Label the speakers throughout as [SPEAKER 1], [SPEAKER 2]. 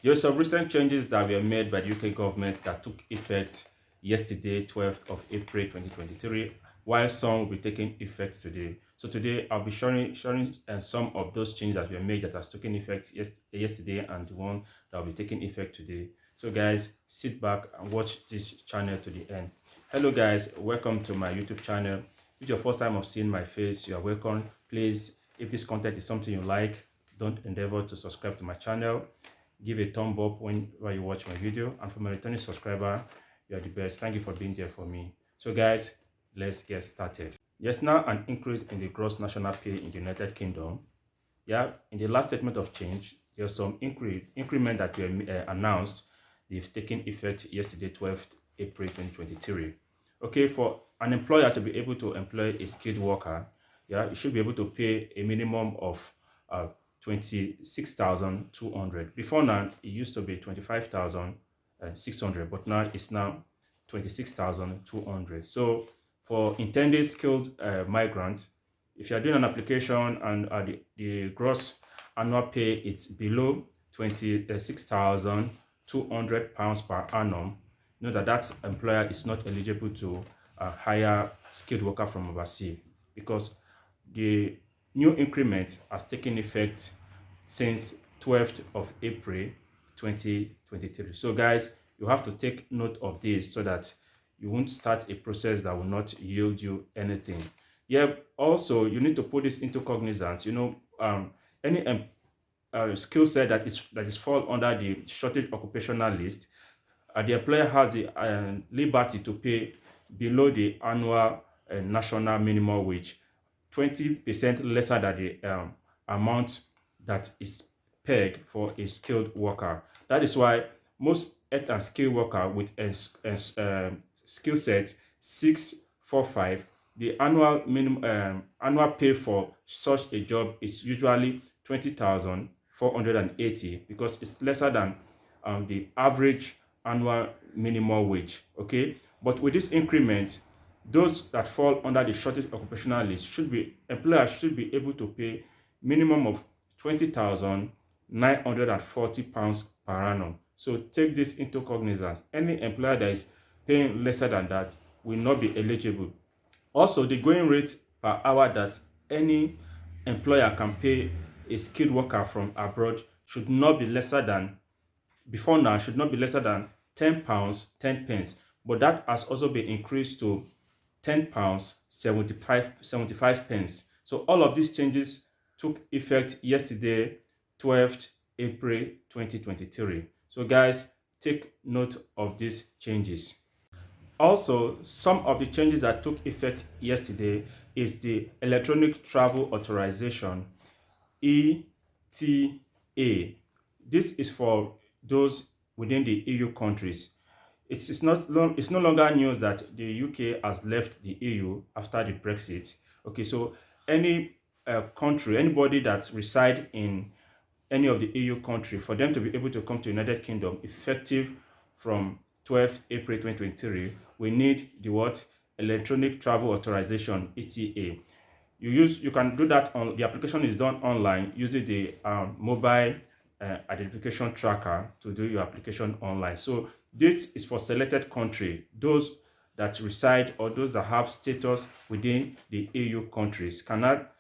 [SPEAKER 1] There are some recent changes that were made by the UK government that took effect yesterday, 12th of April 2023, while some will be taking effect today. So today I'll be sharing some of those changes that were made that has taken effect yesterday and the one that will be taking effect today. So guys, sit back and watch this channel to the end. Hello guys, welcome to my YouTube channel. If it's your first time of seeing my face, you are welcome. Please, if this content is something you like, don't endeavor to subscribe to my channel. Give a thumb up while you watch my video, and for my returning subscriber, you are the best. Thank you for being there for me. So guys, let's get started. There's now an increase in the gross national pay in the United Kingdom. Yeah, in the last statement of change, there's some increment that were announced. They've taken effect yesterday, 12th April 2023. Okay, for an employer to be able to employ a skilled worker, yeah, you should be able to pay a minimum of 26,200. Before now, it used to be 25,600, but now it's now 26,200. So for intended skilled migrants, if you are doing an application and the gross annual pay is below 26,200 pounds per annum, know that that employer is not eligible to hire skilled worker from overseas, because the new increment has taken effect since 12th of April 2023. So guys, you have to take note of this so that you won't start a process that will not yield you anything. Yeah, also you need to put this into cognizance. Any skill set that is fall under the shortage occupational list, the employer has the liberty to pay below the annual national minimum wage, 20% lesser than the amount that is pegged for a skilled worker. That is why most health and skilled worker with a skill set 645, the annual minimum annual pay for such a job is usually 20,480, because it's lesser than the average annual minimum wage. Okay, but with this increment, those that fall under the shortage occupational list employers should be able to pay minimum of 20,940 pounds per annum. So take this into cognizance. Any employer that is paying lesser than that will not be eligible. Also, the going rate per hour that any employer can pay a skilled worker from abroad should not be lesser than, before now, should not be lesser than £10 10 pence, but that has also been increased to £10 75 pence. So all of these changes took effect yesterday, 12th April 2023. So guys, take note of these changes. Also, some of the changes that took effect yesterday is the electronic travel authorization, ETA. This is for those within the EU countries. It's no longer news that the UK has left the EU after the Brexit. Okay, so any country, anybody that reside in any of the EU country, for them to be able to come to United Kingdom effective from 12th April 2023, we need the what? Electronic Travel Authorization, ETA. You can do that on the application is done online using the mobile identification tracker to do your application online. So this is for selected country, those that reside or those that have status within the EU countries cannot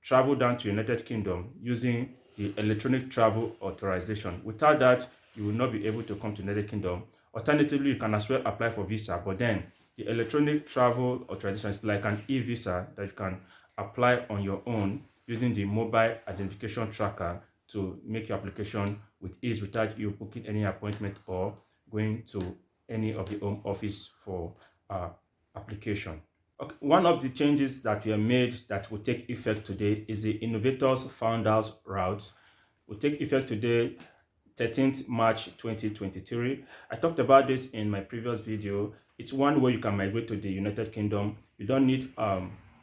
[SPEAKER 1] travel down to United Kingdom using the electronic travel authorization. Without that, you will not be able to come to United Kingdom. Alternatively, you can as well apply for visa, but then the electronic travel authorization is like an e-visa that you can apply on your own using the mobile identification tracker to make your application with ease without you booking any appointment or going to any of the home office for application. Okay. One of the changes that were made that will take effect today is the Innovators Founders Route. Will take effect today, 13th March 2023. I talked about this in my previous video. It's one way you can migrate to the United Kingdom. You don't need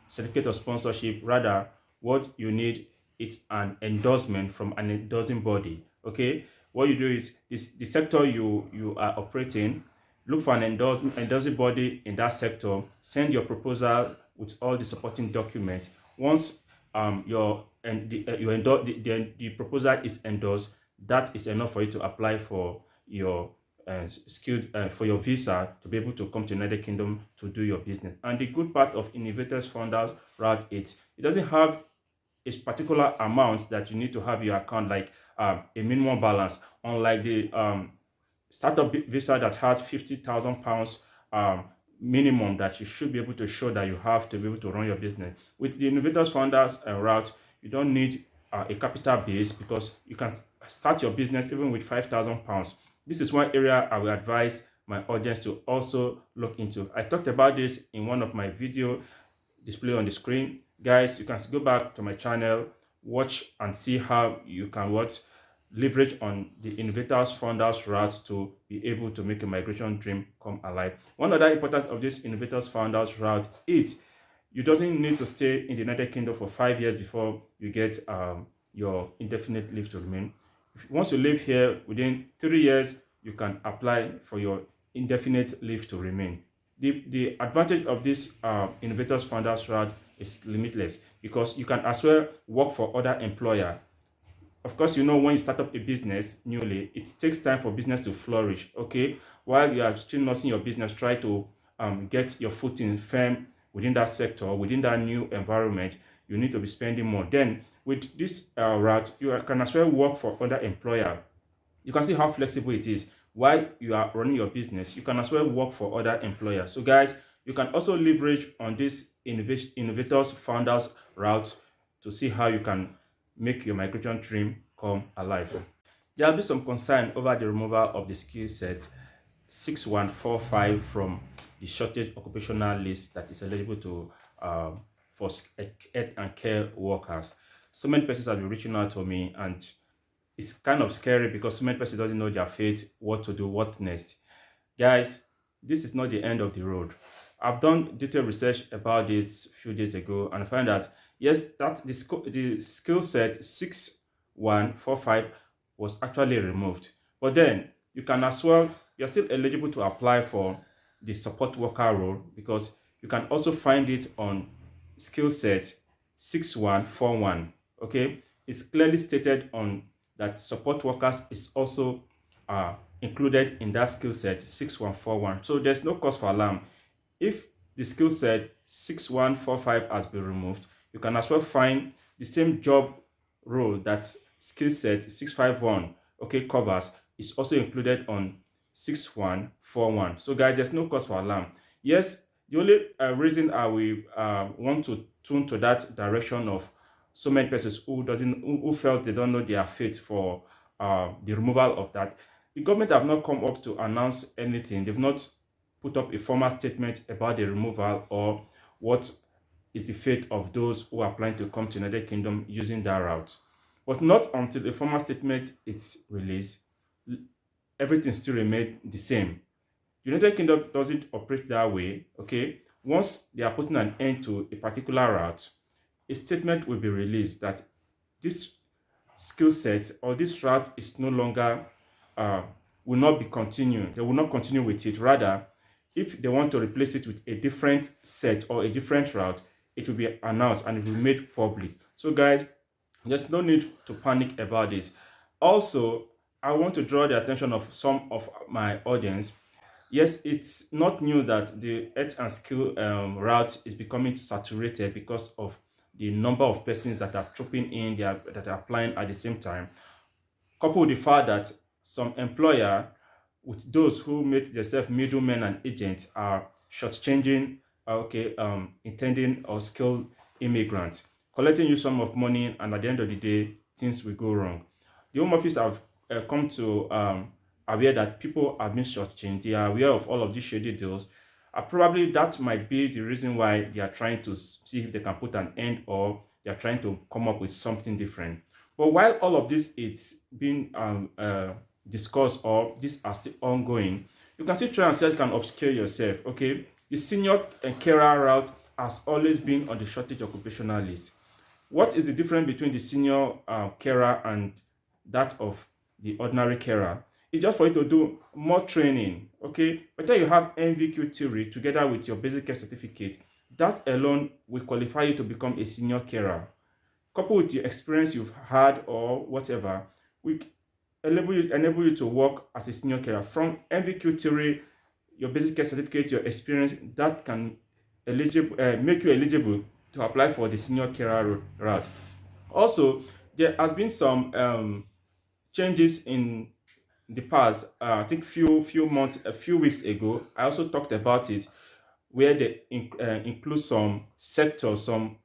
[SPEAKER 1] certificate of sponsorship. Rather, what you need is an endorsement from an endorsing body. Okay, what you do is the sector you are operating, look for an endorsing body in that sector, send your proposal with all the supporting documents. Once the proposal is endorsed, that is enough for you to apply for your skilled for your visa to be able to come to United Kingdom to do your business. And the good part of Innovators Founders route, it doesn't have a particular amount that you need to have your account, like a minimum balance, unlike the startup visa that has £50,000 minimum that you should be able to show that you have to be able to run your business. With the Innovators Founders route, you don't need a capital base, because you can start your business even with £5,000. This is one area I will advise my audience to also look into. I talked about this in one of my videos displayed on the screen. Guys, you can go back to my channel, watch and see how you can leverage on the Innovators Founders route to be able to make a migration dream come alive. One other important of this Innovators Founders route is you doesn't need to stay in the United Kingdom for 5 years before you get your indefinite leave to remain. Once you live here, within 3 years, you can apply for your indefinite leave to remain. The advantage of this Innovators Founders route is limitless, because you can as well work for other employer. Of course, when you start up a business newly, it takes time for business to flourish. Okay, while you are still nursing your business, try to get your footing firm within that sector, within that new environment. You need to be spending more. Then with this route, you can as well work for other employer. You can see how flexible it is. While you are running your business, you can as well work for other employers. So guys, you can also leverage on this Innovators Founders route to see how you can make your migration dream come alive. There will be some concern over the removal of the skill set 6145 from the shortage occupational list that is eligible to for health and care workers. So many persons have been reaching out to me, and it's kind of scary because so many persons doesn't know their fate, what to do, what next. Guys, this is not the end of the road. I've done detailed research about this a few days ago, and I found that yes, that the skill set 6145 was actually removed. But then you can as well, you're still eligible to apply for the support worker role, because you can also find it on skill set 6141. Okay, it's clearly stated on that support workers is also included in that skill set 6141. So there's no cause for alarm. If the skill set 6145 has been removed, you can as well find the same job role that skill set 651 covers is also included on 6141. So guys, there's no cause for alarm. Yes, the only reason I will want to tune to that direction of so many persons who felt they don't know their fate for the removal of that, the government have not come up to announce anything. They've not put up a formal statement about the removal or what is the fate of those who are planning to come to United Kingdom using that route. But not until a formal statement is released, everything still remains the same. The United Kingdom doesn't operate that way. Okay, once they are putting an end to a particular route, a statement will be released that this skill set or this route is no longer will not be continuing. They will not continue with it. Rather, if they want to replace it with a different set or a different route, it will be announced and it will be made public. So guys, there's no need to panic about this. Also, I want to draw the attention of some of my audience. Yes, it's not new that the health and skill route is becoming saturated because of the number of persons that are trooping in, that are applying at the same time, coupled with the fact that some employer, with those who make themselves middlemen and agents, are shortchanging intending or skilled immigrants, collecting you some of money, and at the end of the day, things will go wrong. The Home Office have come to aware that people have been shortchanged. They are aware of all of these shady deals. Probably that might be the reason why they are trying to see if they can put an end, or they are trying to come up with something different. But while all of this is being discussed, or these are still ongoing, you can still try and say you can upscale yourself. Okay, the senior and carer route has always been on the shortage occupational list. What is the difference between the senior carer and that of the ordinary carer? It's just for you to do more training. Okay, whether you have NVQ theory together with your basic care certificate, that alone will qualify you to become a senior carer. Coupled with the experience you've had or whatever, enable you to work as a senior carer from MVQ theory, your basic care certificate, your experience that can make you eligible to apply for the senior carer route. Also, there has been some changes in the past. I think a few weeks ago, I also talked about it, where they include some sectors, some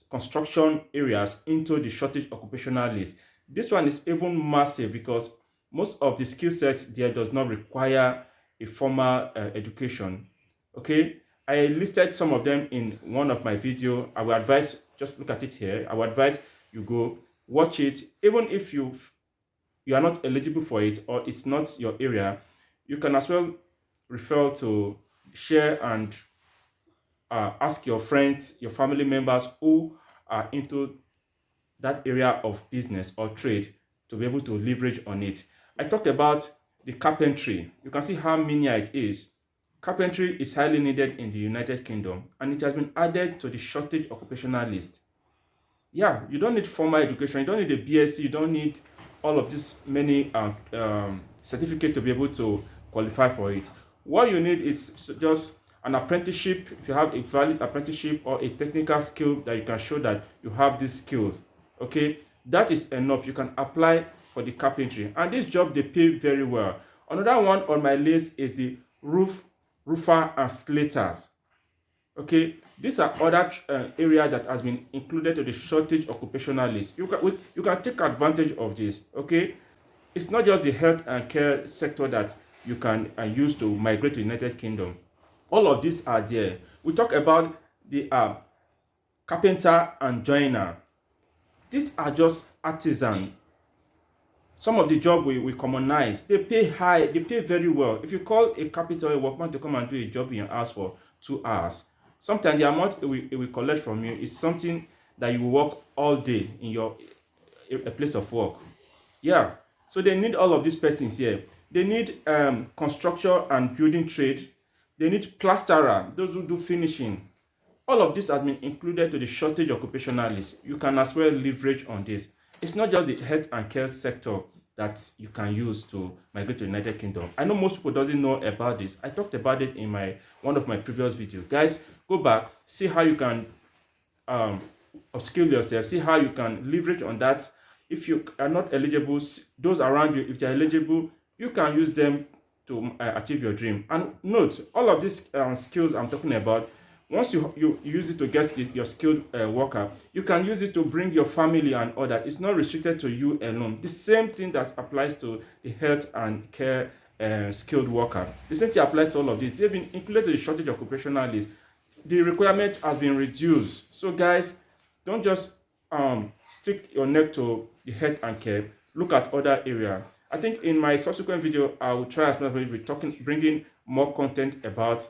[SPEAKER 1] construction areas into the shortage occupational list. This one is even massive because most of the skill sets there does not require a formal education. Okay, I listed some of them in one of my video. I will advise, just look at it here. I will advise you go watch it. Even if you are not eligible for it or it's not your area, you can as well refer to, share, and ask your friends, your family members who are into that area of business or trade to be able to leverage on it. I talked about the carpentry. You can see how minimal it is. Carpentry is highly needed in the United Kingdom and it has been added to the shortage occupational list. Yeah, you don't need formal education, you don't need a BSc, you don't need all of this many certificate to be able to qualify for it. What you need is just an apprenticeship. If you have a valid apprenticeship or a technical skill that you can show that you have these skills, okay, that is enough. You can apply for the carpentry, and this job they pay very well. Another one on my list is the roofer and slaters. Okay, these are other area that has been included to the shortage occupational list. You can take advantage of this. Okay, it's not just the health and care sector that you can use to migrate to the United Kingdom. All of these are there. We talk about the carpenter and joiner. These are just artisan. Some of the job we commonize, they pay high, they pay very well. If you call a carpenter or a workman to come and do a job in your house for 2 hours, sometimes the amount it will collect from you is something that you will work all day in your a place of work. Yeah, so they need all of these persons here. They need construction and building trade. They need plasterer, those who do finishing. All of this has been included to the shortage occupational list. You can as well leverage on this. It's not just the health and care sector that you can use to migrate to the United Kingdom. I know most people doesn't know about this. I talked about it in one of my previous videos. Guys, go back, see how you can upskill yourself, see how you can leverage on that. If you are not eligible, those around you, if they are eligible, you can use them to achieve your dream. And note, all of these skills I'm talking about, once you use it to get your skilled worker, you can use it to bring your family and other. It's not restricted to you alone. The same thing that applies to the health and care skilled worker. The same thing applies to all of this. They've been included in the shortage occupational list. The requirement has been reduced. So guys, don't just stick your neck to the health and care. Look at other area. I think in my subsequent video, I will try as much as possible bringing more content about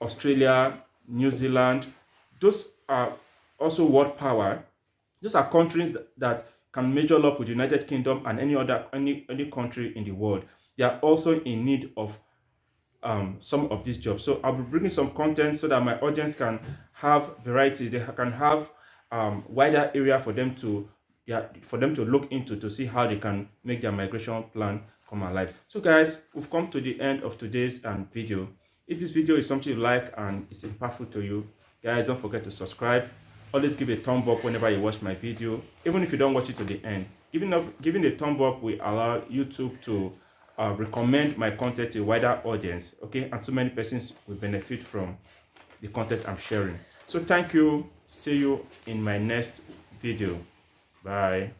[SPEAKER 1] Australia, New Zealand. Those are also world power. Those are countries that can measure up with the United Kingdom and any country in the world. They are also in need of some of these jobs. So I'll be bringing some content so that my audience can have variety. They can have wider area for them to look into to see how they can make their migration plan come alive. So guys, we've come to the end of today's video. If this video is something you like and it's impactful to you, guys, don't forget to subscribe. Always give a thumb up whenever you watch my video, even if you don't watch it to the end. Giving a thumb up will allow YouTube to recommend my content to a wider audience, okay, and so many persons will benefit from the content I'm sharing. So thank you. See you in my next video. Bye.